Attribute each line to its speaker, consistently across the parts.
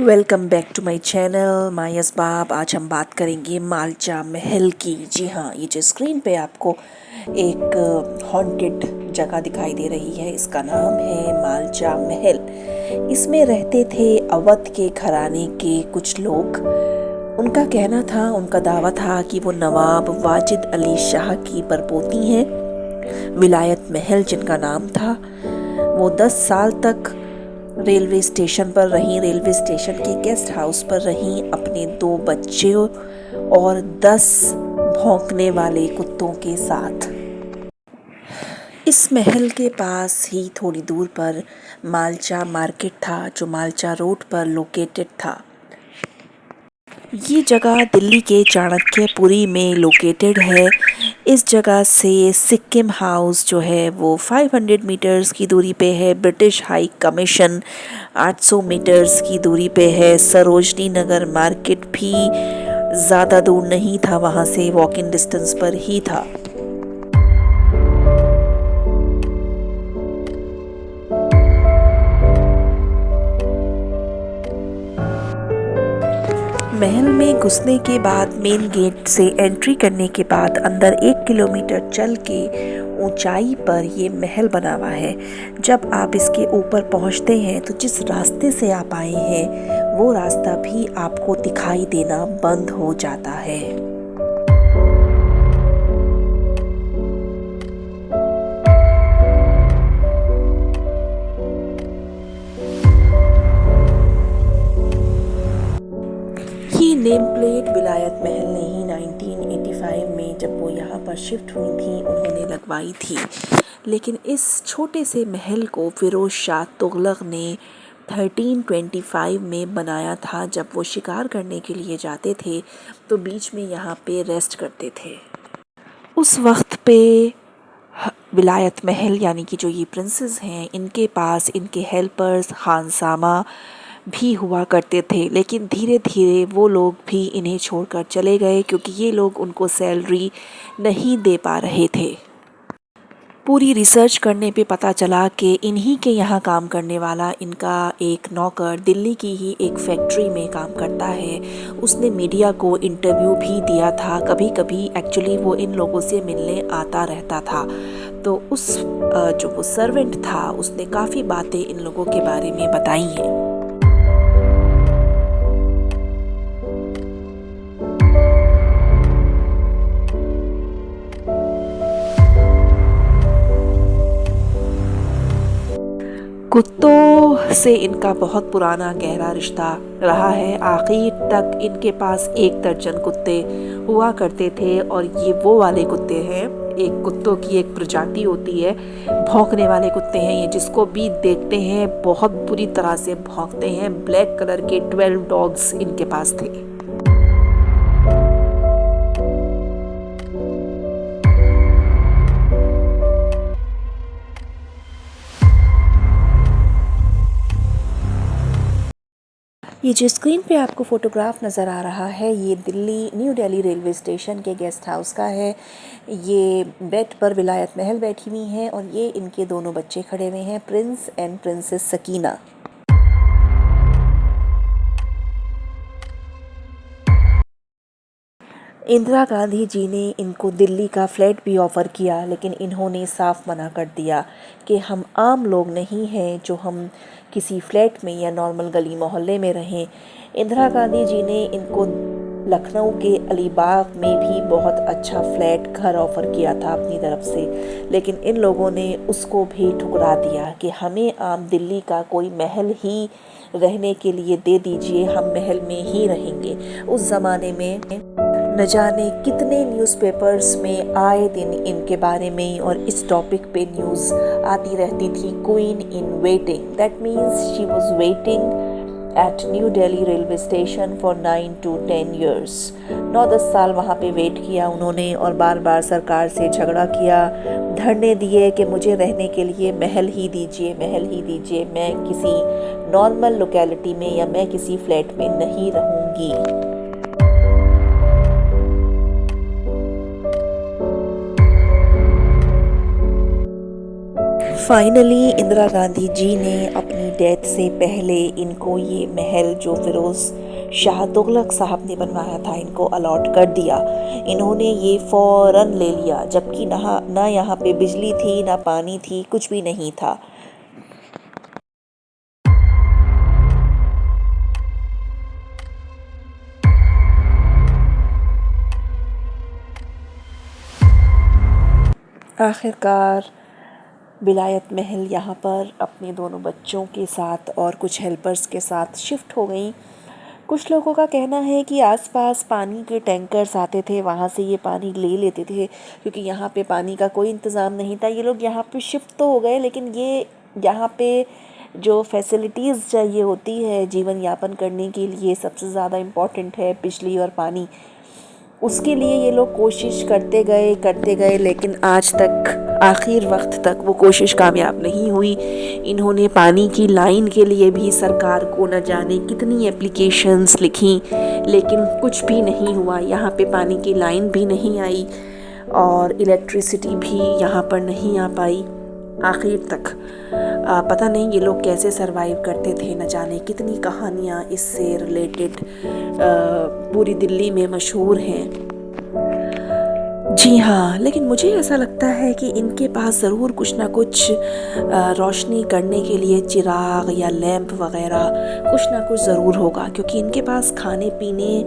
Speaker 1: Welcome back to my channel my असबाब। आज हम बात करेंगे मालचा महल की। जी हाँ, ये जो स्क्रीन पे आपको एक हॉन्टेड जगह दिखाई दे रही है, इसका नाम है मालचा महल। इसमें रहते थे अवध के घराने के कुछ लोग। उनका कहना था, उनका दावा था कि वो नवाब वाजिद अली शाह की परपोती हैं। विलायत महल जिनका नाम था, वो 10 साल तक रेलवे स्टेशन पर रहीं, रेलवे स्टेशन के गेस्ट हाउस पर रहीं अपने 2 बच्चों और 10 भौंकने वाले कुत्तों के साथ। इस महल के पास ही थोड़ी दूर पर मालचा मार्केट था, जो मालचा रोड पर लोकेटेड था। ये जगह दिल्ली के चाणक्यपुरी में लोकेटेड है। इस जगह से सिक्किम हाउस जो है वो 500 मीटर्स की दूरी पे है। ब्रिटिश हाई कमीशन 800 मीटर्स की दूरी पे है। सरोजनी नगर मार्केट भी ज़्यादा दूर नहीं था, वहाँ से वॉक इन डिस्टेंस पर ही था। महल में घुसने के बाद मेन गेट से एंट्री करने के बाद अंदर 1 किलोमीटर चल के ऊंचाई पर ये महल बना हुआ है। जब आप इसके ऊपर पहुंचते हैं तो जिस रास्ते से आप आए हैं वो रास्ता भी आपको दिखाई देना बंद हो जाता है। ये नेम प्लेट विलायत महल ने ही 1985 में जब वो यहाँ पर शिफ्ट हुई थी उन्होंने लगवाई थी। लेकिन इस छोटे से महल को फिरोज शाह तुगलक ने 1325 में बनाया था। जब वो शिकार करने के लिए जाते थे तो बीच में यहाँ पे रेस्ट करते थे। उस वक्त पे विलायत महल यानी कि जो ये प्रिंसेस हैं, इनके पास इनके हेल्पर्स खानसामा भी हुआ करते थे। लेकिन धीरे धीरे वो लोग भी इन्हें छोड़कर चले गए क्योंकि ये लोग उनको सैलरी नहीं दे पा रहे थे। पूरी रिसर्च करने पे पता चला कि इन्हीं के यहाँ काम करने वाला इनका एक नौकर दिल्ली की ही एक फैक्ट्री में काम करता है। उसने मीडिया को इंटरव्यू भी दिया था। कभी कभी एक्चुअली वो इन लोगों से मिलने आता रहता था। तो उस जो वो सर्वेंट था उसने काफ़ी बातें इन लोगों के बारे में बताई हैं। कुत्तों से इनका बहुत पुराना गहरा रिश्ता रहा है। आखिर तक इनके पास 1 दर्जन कुत्ते हुआ करते थे और ये वो वाले कुत्ते हैं, एक कुत्तों की एक प्रजाति होती है, भौंकने वाले कुत्ते हैं। ये जिसको भी देखते हैं बहुत बुरी तरह से भौंकते हैं। ब्लैक कलर के 12 डॉग्स इनके पास थे। ये जो स्क्रीन पे आपको फ़ोटोग्राफ नज़र आ रहा है ये न्यू दिल्ली रेलवे स्टेशन के गेस्ट हाउस का है। ये बेड पर विलायत महल बैठी हुई हैं और ये इनके दोनों बच्चे खड़े हुए हैं, prince and princess Sakina. Indira Gandhi ji ने इनको दिल्ली का फ्लैट भी ऑफ़र किया, लेकिन इन्होंने साफ मना कर दिया कि हम आम लोग नहीं हैं जो हम किसी फ्लैट में या नॉर्मल गली मोहल्ले में रहें। इंदिरा गांधी जी ने इनको लखनऊ के अलीबाग में भी बहुत अच्छा फ्लैट घर ऑफ़र किया था अपनी तरफ से, लेकिन इन लोगों ने उसको भी ठुकरा दिया कि हमें आम दिल्ली का कोई महल ही रहने के लिए दे दीजिए, हम महल में ही रहेंगे। उस ज़माने में न जाने कितने न्यूज़पेपर्स में आए दिन इनके बारे में और इस टॉपिक पे न्यूज़ आती रहती थी। Queen in waiting, that means she was waiting eight new Delhi railway station for 9 to 10 years। 9-10 साल वहाँ पे वेट किया उन्होंने और बार बार सरकार से झगड़ा किया, धरने दिए कि मुझे रहने के लिए महल ही दीजिए, महल ही दीजिए, मैं किसी नॉर्मल लोकेलिटी में या मैं किसी फ्लैट में नहीं रहूँगी। फाइनली इंदिरा गांधी जी ने अपनी डेथ से पहले इनको ये महल जो फिरोज़ शाह तुगलक साहब ने बनवाया था इनको अलॉट कर दिया। इन्होंने ये फ़ौरन ले लिया, जबकि ना यहाँ पे बिजली थी, ना पानी थी, कुछ भी नहीं था। आखिरकार विलायत महल यहाँ पर अपने दोनों बच्चों के साथ और कुछ हेल्पर्स के साथ शिफ्ट हो गई। कुछ लोगों का कहना है कि आसपास पानी के टैंकर्स आते थे, वहाँ से ये पानी ले लेते थे, क्योंकि यहाँ पे पानी का कोई इंतज़ाम नहीं था। ये लोग यहाँ पे शिफ्ट तो हो गए, लेकिन ये यहाँ पे जो फैसिलिटीज़ चाहिए होती है जीवन यापन करने के लिए, सबसे ज़्यादा इम्पॉर्टेंट है बिजली और पानी। उसके लिए ये लोग कोशिश करते गए, लेकिन आज तक आखिर वक्त तक वो कोशिश कामयाब नहीं हुई। इन्होंने पानी की लाइन के लिए भी सरकार को न जाने कितनी एप्लीकेशंस लिखी, लेकिन कुछ भी नहीं हुआ। यहाँ पे पानी की लाइन भी नहीं आई और इलेक्ट्रिसिटी भी यहाँ पर नहीं आ पाई आखिर तक। पता नहीं ये लोग कैसे सरवाइव करते थे, न जाने कितनी कहानियाँ इससे रिलेटेड पूरी दिल्ली में मशहूर हैं। जी हाँ, लेकिन मुझे ऐसा लगता है कि इनके पास ज़रूर कुछ ना कुछ रोशनी करने के लिए चिराग या लैंप वग़ैरह कुछ ना कुछ ज़रूर होगा, क्योंकि इनके पास खाने पीने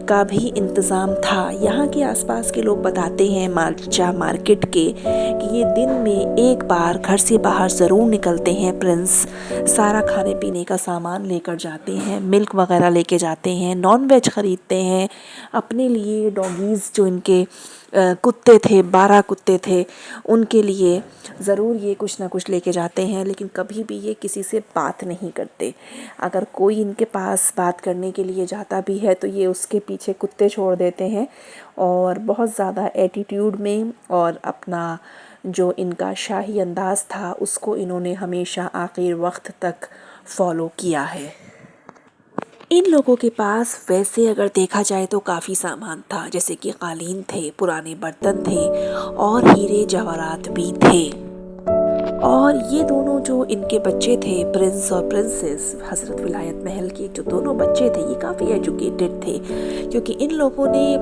Speaker 1: का भी इंतज़ाम था। यहाँ के आसपास के लोग बताते हैं मालचा मार्केट के कि ये दिन में एक बार घर से बाहर ज़रूर निकलते हैं प्रिंस। सारा खाने पीने का सामान लेकर जाते हैं, मिल्क वग़ैरह लेके जाते हैं, नॉन वेज ख़रीदते हैं अपने लिए। डॉगीज़ जो इनके कुत्ते थे, 12 कुत्ते थे, उनके लिए ज़रूर ये कुछ ना कुछ लेके जाते हैं, लेकिन कभी भी ये किसी से बात नहीं करते। अगर कोई इनके पास बात करने के लिए जाता भी है तो ये उसके पीछे कुत्ते छोड़ देते हैं, और बहुत ज़्यादा एटीट्यूड में और अपना जो इनका शाही अंदाज़ था उसको इन्होंने हमेशा आखिर वक्त तक फॉलो किया है। इन लोगों के पास वैसे अगर देखा जाए तो काफ़ी सामान था, जैसे कि कालीन थे, पुराने बर्तन थे और हीरे जवाहरात भी थे। और ये दोनों जो इनके बच्चे थे, प्रिंस और प्रिंसेस, हज़रत विलायत महल के जो दोनों बच्चे थे, ये काफ़ी एजुकेटेड थे, क्योंकि इन लोगों ने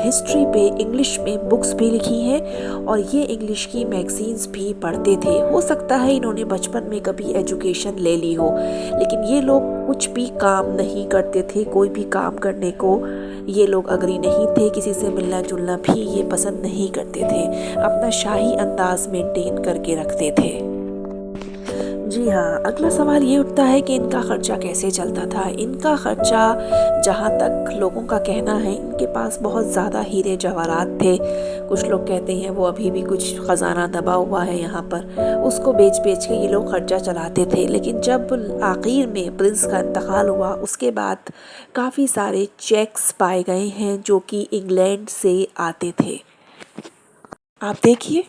Speaker 1: हिस्ट्री पे इंग्लिश में बुक्स भी लिखी हैं और ये इंग्लिश की मैगज़ीन्स भी पढ़ते थे। हो सकता है इन्होंने बचपन में कभी एजुकेशन ले ली हो, लेकिन ये लोग कुछ भी काम नहीं करते थे। कोई भी काम करने को ये लोग अग्री नहीं थे, किसी से मिलना जुलना भी ये पसंद नहीं करते थे, अपना शाही अंदाज मेंटेन करके रखते थे। जी हाँ, अगला सवाल ये उठता है कि इनका ख़र्चा कैसे चलता था। इनका ख़र्चा, जहाँ तक लोगों का कहना है, इनके पास बहुत ज़्यादा हीरे जवाहरात थे। कुछ लोग कहते हैं वो अभी भी कुछ ख़जाना दबा हुआ है यहाँ पर, उसको बेच के ये लोग ख़र्चा चलाते थे। लेकिन जब आखिर में प्रिंस का इंतकाल हुआ, उसके बाद काफ़ी सारे चेक्स पाए गए हैं जो कि इंग्लैंड से आते थे। आप देखिए,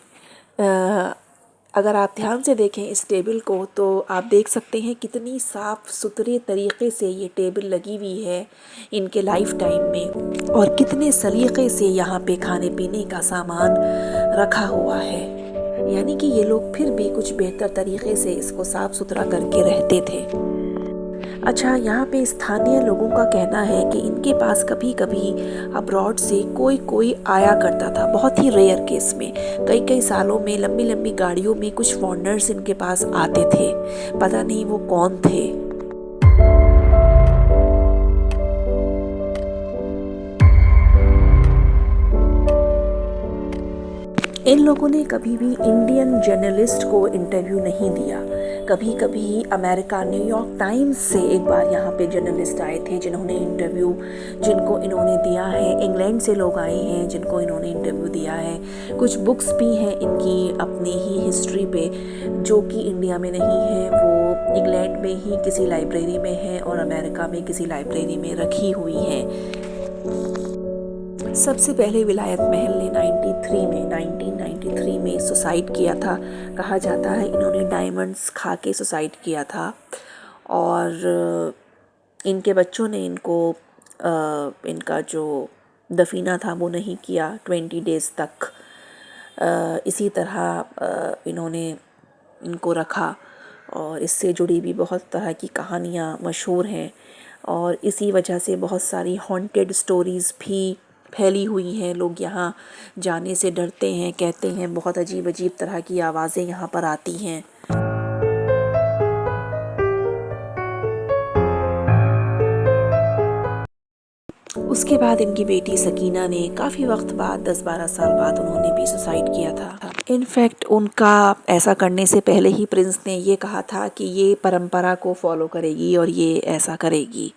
Speaker 1: अगर आप ध्यान से देखें इस टेबल को तो आप देख सकते हैं कितनी साफ़ सुथरे तरीक़े से ये टेबल लगी हुई है इनके लाइफ टाइम में, और कितने सलीक़े से यहाँ पे खाने पीने का सामान रखा हुआ है। यानी कि ये लोग फिर भी कुछ बेहतर तरीक़े से इसको साफ़ सुथरा करके रहते थे। अच्छा, यहाँ पे स्थानीय लोगों का कहना है कि इनके पास कभी कभी अब्रॉड से कोई आया करता था, बहुत ही रेयर केस में। कई सालों में लंबी लंबी गाड़ियों में कुछ फॉरेनर्स इनके पास आते थे, पता नहीं वो कौन थे। इन लोगों ने कभी भी इंडियन जर्नलिस्ट को इंटरव्यू नहीं दिया। कभी कभी अमेरिका, न्यूयॉर्क टाइम्स से एक बार यहाँ पे जर्नलिस्ट आए थे जिनको इन्होंने दिया है। इंग्लैंड से लोग आए हैं जिनको इन्होंने इंटरव्यू दिया है। कुछ बुक्स भी हैं इनकी अपनी ही हिस्ट्री पे, जो कि इंडिया में नहीं है, वो इंग्लैंड में ही किसी लाइब्रेरी में है और अमेरिका में किसी लाइब्रेरी में रखी हुई हैं। सबसे पहले विलायत महल ने 1993 में सुसाइड किया था। कहा जाता है इन्होंने डायमंड्स खा के सुसाइड किया था, और इनके बच्चों ने इनका जो दफीना था वो नहीं किया 20 डेज़ तक। इसी तरह इन्होंने इनको रखा, और इससे जुड़ी भी बहुत तरह की कहानियाँ मशहूर हैं, और इसी वजह से बहुत सारी हॉन्टेड स्टोरीज़ भी फैली हुई हैं। लोग यहाँ जाने से डरते हैं, कहते हैं बहुत अजीब अजीब तरह की आवाज़ें यहाँ पर आती हैं। उसके बाद इनकी बेटी सकीना ने काफ़ी वक्त बाद 10-12 साल बाद उन्होंने भी सुसाइड किया था। इनफैक्ट उनका ऐसा करने से पहले ही प्रिंस ने ये कहा था कि ये परंपरा को फॉलो करेगी और ये ऐसा करेगी,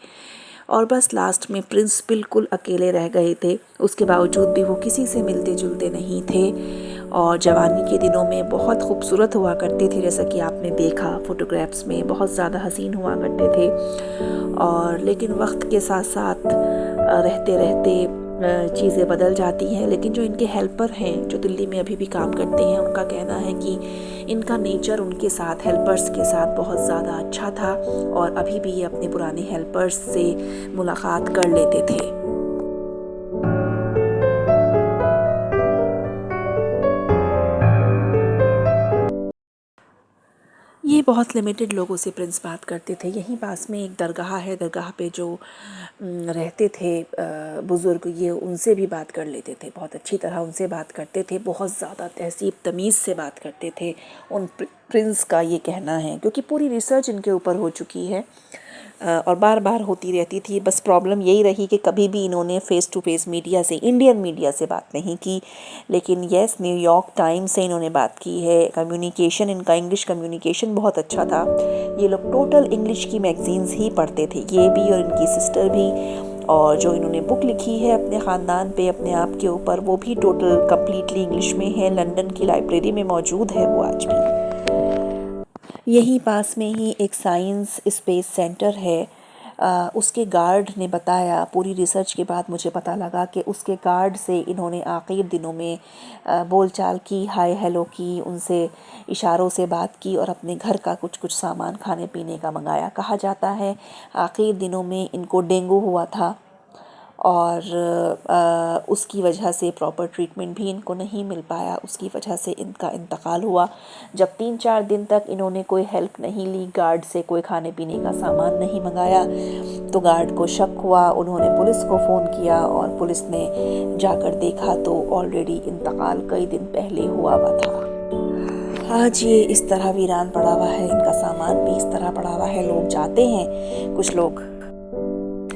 Speaker 1: और बस लास्ट में प्रिंस बिल्कुल अकेले रह गए थे। उसके बावजूद भी वो किसी से मिलते जुलते नहीं थे, और जवानी के दिनों में बहुत खूबसूरत हुआ करते थे, जैसा कि आपने देखा फ़ोटोग्राफ्स में बहुत ज़्यादा हसीन हुआ करते थे। और लेकिन वक्त के साथ साथ रहते रहते चीज़ें बदल जाती हैं। लेकिन जो इनके हेल्पर हैं जो दिल्ली में अभी भी काम करते हैं, उनका कहना है कि इनका नेचर उनके साथ, हेल्पर्स के साथ बहुत ज़्यादा अच्छा था, और अभी भी ये अपने पुराने हेल्पर्स से मुलाकात कर लेते थे। ये बहुत लिमिटेड लोगों से प्रिंस बात करते थे। यहीं पास में एक दरगाह है, दरगाह पे जो रहते थे बुज़ुर्ग, ये उनसे भी बात कर लेते थे, बहुत अच्छी तरह उनसे बात करते थे, बहुत ज़्यादा तहज़ीब तमीज़ से बात करते थे, उन प्रिंस का ये कहना है, क्योंकि पूरी रिसर्च इनके ऊपर हो चुकी है और बार बार होती रहती थी। बस प्रॉब्लम यही रही कि कभी भी इन्होंने फ़ेस टू फ़ेस मीडिया से, इंडियन मीडिया से बात नहीं की। लेकिन येस, न्यूयॉर्क टाइम्स से इन्होंने बात की है। कम्युनिकेशन इनका, इंग्लिश कम्युनिकेशन बहुत अच्छा था। ये लोग टोटल इंग्लिश की मैगज़ीन्स ही पढ़ते थे, ये भी और इनकी सिस्टर भी। और जो इन्होंने बुक लिखी है अपने ख़ानदान पे, अपने आप के ऊपर, वो भी टोटल कम्प्लीटली इंग्लिश में है। लंदन की लाइब्रेरी में मौजूद है वो आज भी। यहीं पास में ही एक साइंस स्पेस सेंटर है। उसके गार्ड ने बताया, पूरी रिसर्च के बाद मुझे पता लगा कि उसके गार्ड से इन्होंने आखिर दिनों में बोलचाल की, हाय हेलो की, उनसे इशारों से बात की, और अपने घर का कुछ कुछ सामान खाने पीने का मंगाया। कहा जाता है आखिर दिनों में इनको डेंगू हुआ था, और उसकी वजह से प्रॉपर ट्रीटमेंट भी इनको नहीं मिल पाया, उसकी वजह से इनका इंतकाल हुआ। जब 3-4 दिन तक इन्होंने कोई हेल्प नहीं ली, गार्ड से कोई खाने पीने का सामान नहीं मंगाया, तो गार्ड को शक हुआ। उन्होंने पुलिस को फ़ोन किया, और पुलिस ने जाकर देखा तो ऑलरेडी इंतकाल कई दिन पहले हुआ था। आज ये इस तरह वीरान पड़ा हुआ है, इनका सामान भी इस तरह पड़ा हुआ है। लोग जाते हैं, कुछ लोग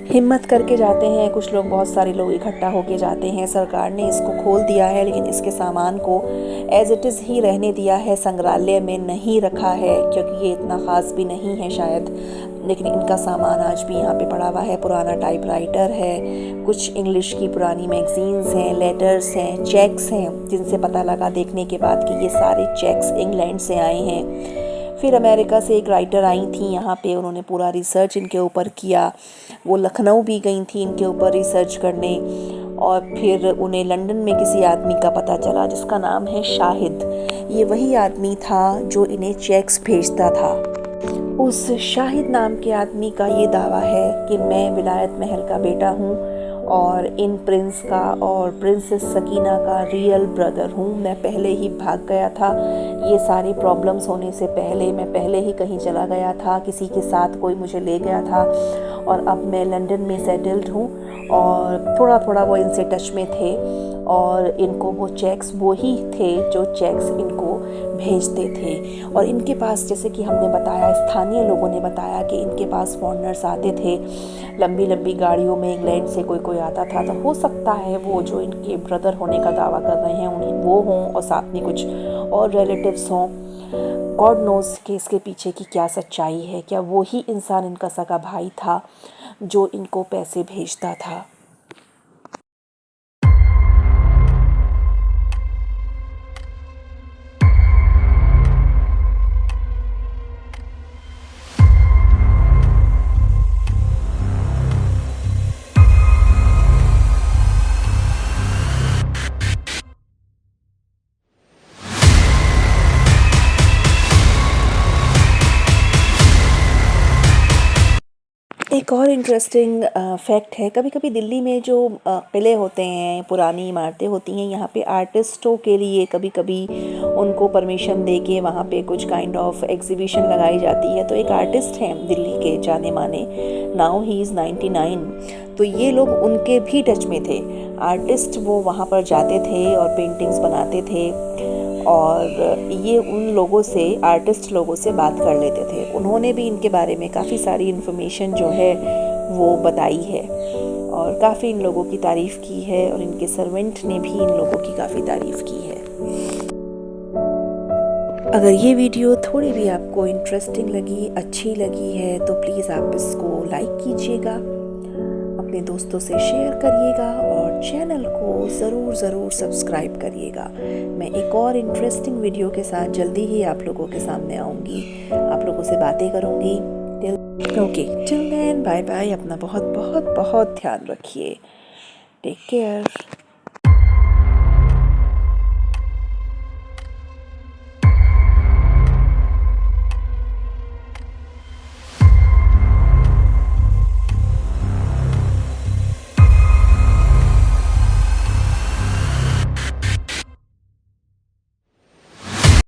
Speaker 1: हिम्मत करके जाते हैं, कुछ लोग, बहुत सारे लोग इकट्ठा होके जाते हैं। सरकार ने इसको खोल दिया है, लेकिन इसके सामान को एज़ इट इज़ ही रहने दिया है, संग्रहालय में नहीं रखा है, क्योंकि ये इतना ख़ास भी नहीं है शायद। लेकिन इनका सामान आज भी यहाँ पे पड़ा हुआ है। पुराना टाइपराइटर है, कुछ इंग्लिश की पुरानी मैगज़ीन्स हैं, लेटर्स हैं, चेक्स हैं, जिनसे पता लगा देखने के बाद कि ये सारे चेक्स इंग्लैंड से आए हैं। फिर अमेरिका से एक राइटर आई थी यहाँ पे, उन्होंने पूरा रिसर्च इनके ऊपर किया। वो लखनऊ भी गई थी इनके ऊपर रिसर्च करने, और फिर उन्हें लंदन में किसी आदमी का पता चला जिसका नाम है शाहिद। ये वही आदमी था जो इन्हें चेक्स भेजता था। उस शाहिद नाम के आदमी का ये दावा है कि मैं विलायत महल का बेटा हूँ, और इन प्रिंस का और प्रिंसेस सकीना का रियल ब्रदर हूँ। मैं पहले ही भाग गया था, ये सारी प्रॉब्लम्स होने से पहले मैं पहले ही कहीं चला गया था, किसी के साथ कोई मुझे ले गया था, और अब मैं लंदन में सेटल्ड हूँ। और थोड़ा थोड़ा वो इनसे टच में थे, और इनको वो चेक्स वो ही थे जो चेक्स इनको भेजते थे। और इनके पास, जैसे कि हमने बताया, स्थानीय लोगों ने बताया कि इनके पास फॉरेनर्स आते थे लंबी लंबी गाड़ियों में, इंग्लैंड से कोई कोई आता था। तो हो सकता है वो जो इनके ब्रदर होने का दावा कर रहे हैं उन्हीं वो हों, और साथ में कुछ और रिलेटिव्स हों। गॉड नोज़ कि इसके पीछे की क्या सच्चाई है। क्या वो ही इंसान इनका सगा भाई था जो इनको पैसे भेजता था। एक और इंटरेस्टिंग फैक्ट है, कभी कभी दिल्ली में जो किले होते हैं, पुरानी इमारतें होती हैं, यहाँ पे आर्टिस्टों के लिए कभी कभी उनको परमिशन दे के वहाँ पे कुछ काइंड ऑफ एग्जीबिशन लगाई जाती है। तो एक आर्टिस्ट हैं दिल्ली के जाने माने, नाउ ही इज़ 99, तो ये लोग उनके भी टच में थे। आर्टिस्ट वो वहाँ पर जाते थे और पेंटिंग्स बनाते थे, और ये उन लोगों से, आर्टिस्ट लोगों से बात कर लेते थे। उन्होंने भी इनके बारे में काफ़ी सारी इन्फॉर्मेशन जो है वो बताई है, और काफ़ी इन लोगों की तारीफ़ की है, और इनके सर्वेंट ने भी इन लोगों की काफ़ी तारीफ़ की है। अगर ये वीडियो थोड़ी भी आपको इंटरेस्टिंग लगी, अच्छी लगी है, तो प्लीज़ आप इसको लाइक कीजिएगा, अपने दोस्तों से शेयर करिएगा, और चैनल को ज़रूर सब्सक्राइब करिएगा। मैं एक और इंटरेस्टिंग वीडियो के साथ जल्दी ही आप लोगों के सामने आऊँगी, आप लोगों से बातें करूँगी। Till then bye bye. अपना बहुत ध्यान रखिए। Take care.